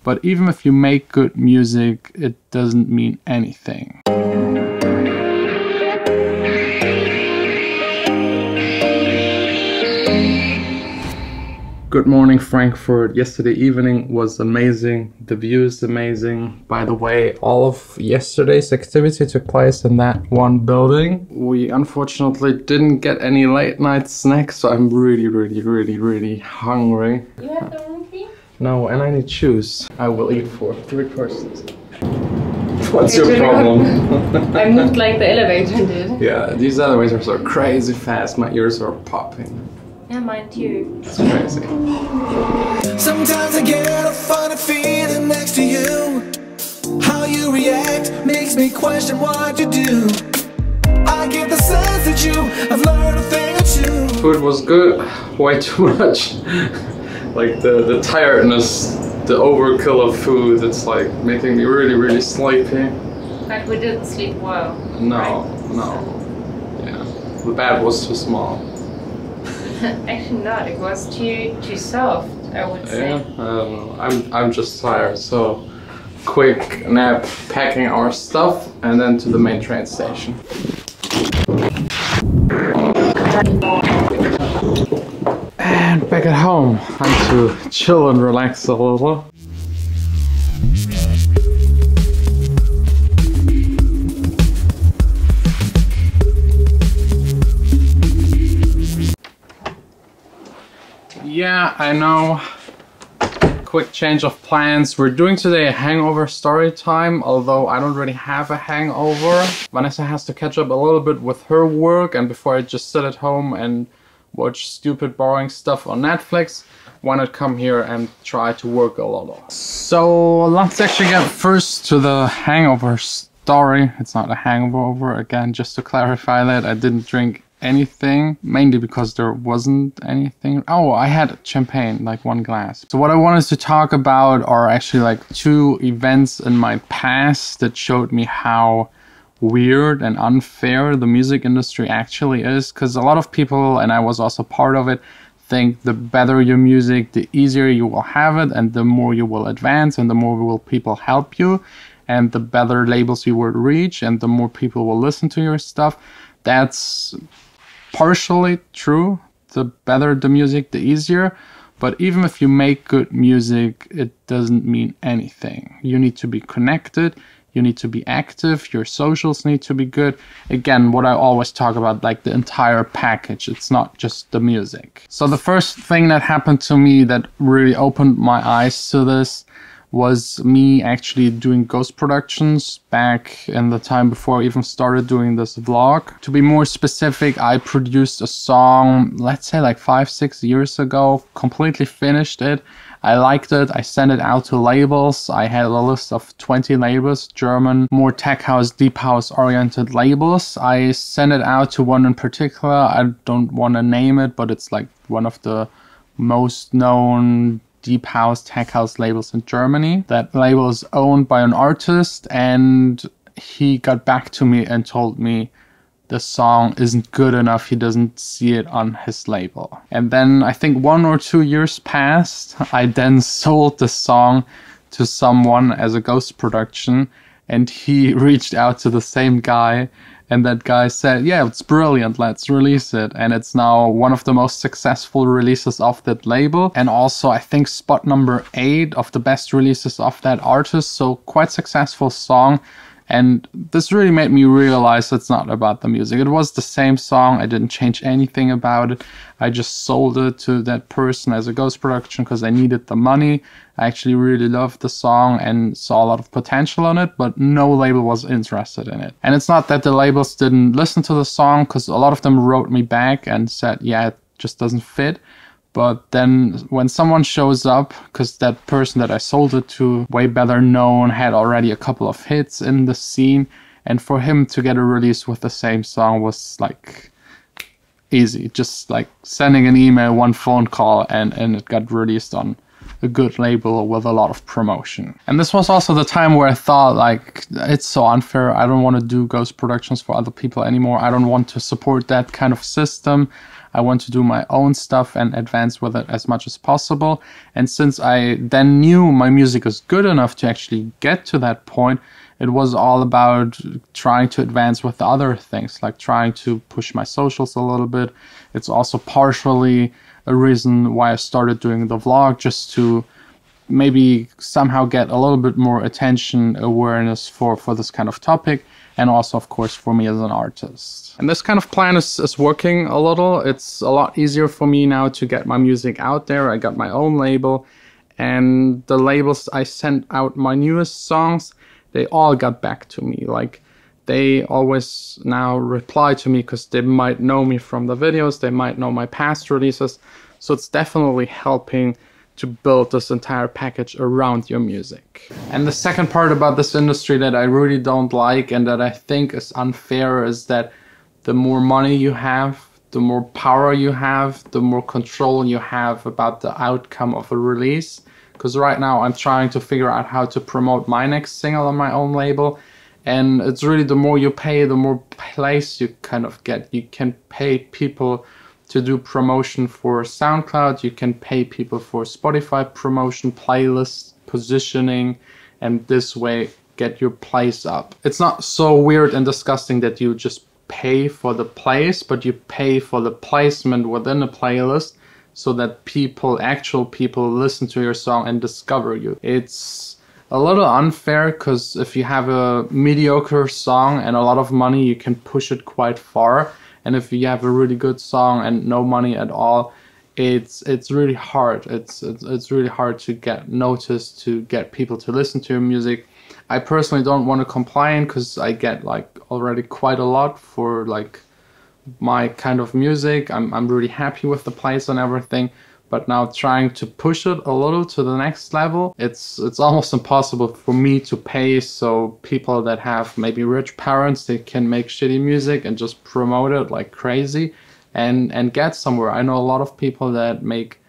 But even if you make good music, it doesn't mean anything. Good morning, Frankfurt. Yesterday evening was amazing. The view is amazing. By the way, all of yesterday's activity took place in that one building. We unfortunately didn't get any late night snacks, so I'm really hungry. You have the wrong thing? No, and I need shoes. I will eat for 3 persons. What's your problem? I moved like the elevator did. Yeah, these elevators are crazy fast. My ears are popping. Yeah, mine too. It's crazy. Sometimes I get a funny feeling next to you. How you react makes me question what you do. I get the sense that you have learned a thing or two. Food was good, way too much. Like the tiredness, the overkill of food, it's like making me really sleepy. But we didn't sleep well. No, right? no. Yeah, the bed was too small. Actually not, it was too soft, I would say. Yeah, I don't know. I'm just tired, so quick nap, packing our stuff, and then to the main train station. And back at home, time to chill and relax a little. Yeah, I know. Quick change of plans. We're doing today a hangover story time, although I don't really have a hangover. Vanessa has to catch up a little bit with her work, and before I just sit at home and watch stupid boring stuff on Netflix, why not come here and try to work a little. So let's actually get first to the hangover story. It's not a hangover, again, just to clarify that I didn't drink anything, mainly because there wasn't anything. Oh, I had champagne, like 1 glass. So what I wanted to talk about are actually like 2 events in my past that showed me how weird and unfair the music industry actually is, because a lot of people, and I was also part of it, think the better your music, the easier you will have it, and the more you will advance, and the more will people help you, and the better labels you will reach, and the more people will listen to your stuff. That's partially true. The better the music, the easier. But even if you make good music, it doesn't mean anything. You need to be connected. You need to be active. Your socials need to be good. Again, what I always talk about, like the entire package. It's not just the music. So the first thing that happened to me that really opened my eyes to this was me actually doing ghost productions back in the time before I even started doing this vlog. To be more specific, I produced a song, let's say like 5-6 years ago, completely finished it. I liked it, I sent it out to labels. I had a list of 20 labels, German, more tech house, deep house oriented labels. I sent it out to one in particular. I don't want to name it, but it's like one of the most known deep house, tech house labels in Germany. That label is owned by an artist, and he got back to me and told me the song isn't good enough. He doesn't see it on his label. And then I think 1 or 2 years passed. I then sold the song to someone as a ghost production, and he reached out to the same guy, and that guy said, yeah, it's brilliant, let's release it. And it's now one of the most successful releases of that label, and also I think spot number 8 of the best releases of that artist. So quite successful song. And this really made me realize it's not about the music. It was the same song. I didn't change anything about it. I just sold it to that person as a ghost production because I needed the money. I actually really loved the song and saw a lot of potential on it, but no label was interested in it. And it's not that the labels didn't listen to the song, because a lot of them wrote me back and said, yeah, it just doesn't fit. But then when someone shows up, because that person that I sold it to, way better known, had already a couple of hits in the scene, and for him to get a release with the same song was like easy. Just like sending an email, 1 phone call, and it got released on a good label with a lot of promotion. And this was also the time where I thought, like, it's so unfair. I don't want to do ghost productions for other people anymore. I don't want to support that kind of system. I want to do my own stuff and advance with it as much as possible. And since I then knew my music is good enough to actually get to that point, it was all about trying to advance with the other things, like trying to push my socials a little bit. It's also partially a reason why I started doing the vlog, just to maybe somehow get a little bit more attention, awareness for this kind of topic, and also of course for me as an artist. And this kind of plan is working a little. It's a lot easier for me now to get my music out there. I got my own label, and the labels I sent out my newest songs, they all got back to me. Like, they always now reply to me because they might know me from the videos, they might know my past releases, so it's definitely helping to build this entire package around your music. And the second part about this industry that I really don't like and that I think is unfair is that the more money you have, the more power you have, the more control you have about the outcome of a release. Because right now I'm trying to figure out how to promote my next single on my own label, and it's really the more you pay, the more place you kind of get. You can pay people to do promotion for SoundCloud, you can pay people for Spotify promotion, playlists, positioning, and this way get your place up. It's not so weird and disgusting that you just pay for the place, but you pay for the placement within a playlist so that people, actual people, listen to your song and discover you. It's a little unfair because if you have a mediocre song and a lot of money, you can push it quite far. And if you have a really good song and no money at all, it's really hard. It's really hard to get noticed, to get people to listen to your music. I personally don't want to complain because I get like already quite a lot for like my kind of music. I'm really happy with the place and everything. But now trying to push it a little to the next level, it's almost impossible for me to pay, so people that have maybe rich parents, they can make shitty music and just promote it like crazy and get somewhere. I know a lot of people that make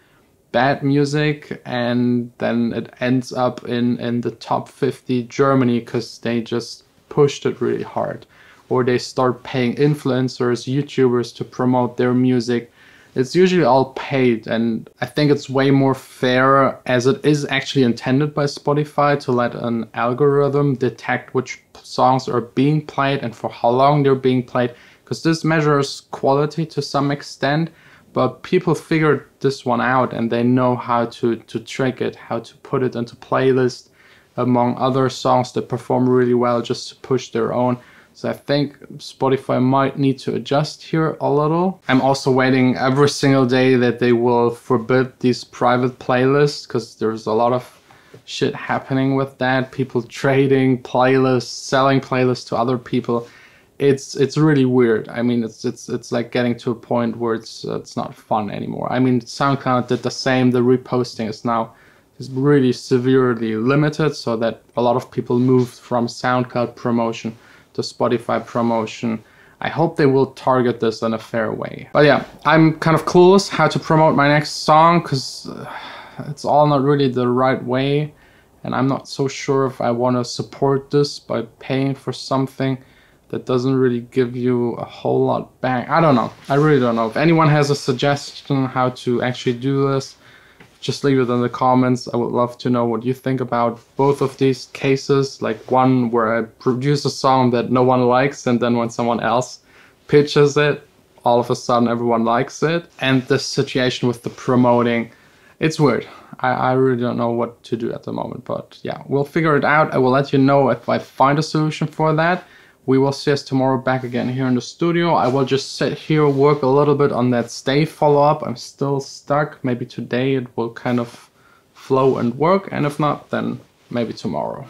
bad music and then it ends up in the top 50 Germany because they just pushed it really hard. Or they start paying influencers, YouTubers to promote their music. It's usually all paid, and I think it's way more fair, as it is actually intended by Spotify to let an algorithm detect which songs are being played and for how long they're being played, because this measures quality to some extent, but people figured this one out and they know how to trick it, how to put it into playlists among other songs that perform really well just to push their own. So I think Spotify might need to adjust here a little. I'm also waiting every single day that they will forbid these private playlists, because there's a lot of shit happening with that. People trading playlists, selling playlists to other people. It's really weird. I mean, it's like getting to a point where it's not fun anymore. I mean, SoundCloud did the same. The reposting is really severely limited, so that a lot of people moved from SoundCloud promotion to Spotify promotion. I hope they will target this in a fair way. But yeah, I'm kind of clueless how to promote my next song, because it's all not really the right way, and I'm not so sure if I want to support this by paying for something that doesn't really give you a whole lot back. I don't know. I really don't know. If anyone has a suggestion how to actually do this, just leave it in the comments. I would love to know what you think about both of these cases. Like one where I produce a song that no one likes, and then when someone else pitches it, all of a sudden everyone likes it. And this situation with the promoting, it's weird. I really don't know what to do at the moment. But yeah, we'll figure it out. I will let you know if I find a solution for that. We will see us tomorrow back again here in the studio. I will just sit here, work a little bit on that stay follow-up. I'm still stuck. Maybe today it will kind of flow and work, and if not, then maybe tomorrow.